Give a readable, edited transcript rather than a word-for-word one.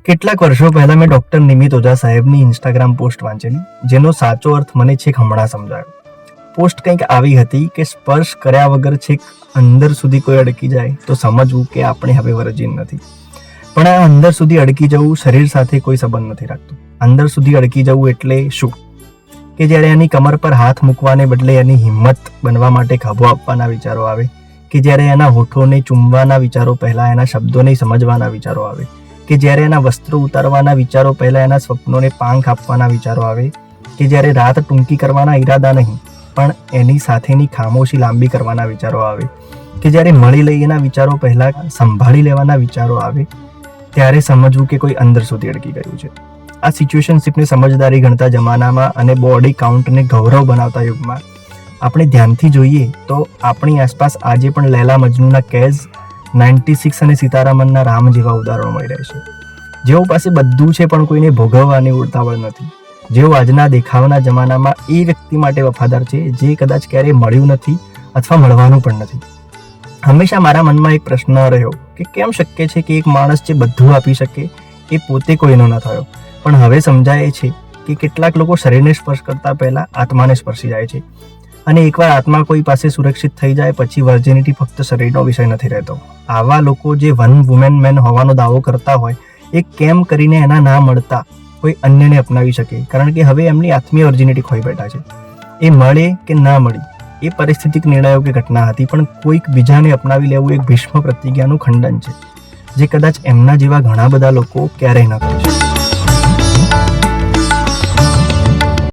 કેટલાક વર્ષો પહેલા મેં ડોક્ટર નિમિત ઓઝા સાહેબની ઇન્સ્ટાગ્રામ પોસ્ટ વાંચેલી, જેનો સાચો અર્થ મને છેક હમણાં સમજાયો. પોસ્ટ કંઈક આવી હતી કે સ્પર્શ કર્યા વગર છેક અંદર સુધી કોઈ અડકી જાય તો સમજવું કે આપણે હવે વર્જિન નથી. પણ આ અંદર સુધી અડકી જવું શરીર સાથે કોઈ સંબંધ નથી રાખતું. અંદર સુધી અડકી જવું એટલે શું? કે જ્યારે એની કમર પર હાથ મૂકવાને બદલે એની હિંમત બનવા માટે ખભો આપવાના વિચારો આવે, કે જ્યારે એના હોઠોને ચૂમવાના વિચારો પહેલા એના શબ્દોને સમજવાના વિચારો આવે, કે જ્યારે એના વસ્ત્રો ઉતારવાના વિચારો પહેલા એના સ્વપ્નોને પાંખ આપવાના વિચારો આવે, કે જ્યારે રાત ટૂંકી કરવાના ઈરાદા નહીં પણ એની સાથેની ખામોશી લાંબી કરવાના વિચારો આવે, કે જ્યારે મળી લઈ એના વિચારો પહેલા સંભાળી લેવાના વિચારો આવે, ત્યારે સમજવું કે કોઈ અંદર સુધી અડકી ગયું છે. આ સિચ્યુએશનશીપને સમજદારી ગણતા જમાનામાં અને બોડી કાઉન્ટને ગૌરવ બનાવતા યુગમાં આપણે ધ્યાનથી જોઈએ તો આપણી આસપાસ આજે પણ લૈલા મજનૂના કેઝ, 96 અને સીતારામનના રામ જેવા ઉદાહરણો મળી રહે છે. જેઓ પાસે બધું છે પણ કોઈને ભોગવવાની ઉતાવળ નથી. જેઓ આજના દેખાવના જમાનામાં એ વ્યક્તિ માટે વફાદાર છે જે કદાચ ક્યારેય મળ્યું નથી અથવા મળવાનું પણ નથી. હંમેશા મારા મનમાં એક પ્રશ્ન રહ્યો કે કેમ શક્ય છે કે એક માણસ જે બધું આપી શકે એ પોતે કોઈનો ન થયો. પણ હવે સમજાય છે કે કેટલાક લોકો શરીરને સ્પર્શ કરતા પહેલા આત્માને સ્પર્શી જાય છે, અને એકવાર આત્મા કોઈ પાસે સુરક્ષિત થઈ જાય પછી વર્જિનિટી ફક્ત શરીરનો વિષય નથી રહેતો. આવા લોકો જે વન વુમેન મેન હોવાનો દાવો કરતા હોય એ કેમ કરીને એના ના મળતા કોઈ અન્યને અપનાવી શકે? કારણ કે હવે એમની આત્મીય વર્જિનિટી ખોઈ બેઠા છે. એ મળે કે ના મળે એ પરિસ્થિતિક નિર્ણયો કે ઘટના હતી, પણ કોઈક બીજાને અપનાવી લેવું એક ભીષ્મ પ્રતિજ્ઞાનું ખંડન છે જે કદાચ એમના જેવા ઘણા બધા લોકો ક્યારેય ન કરી શકે.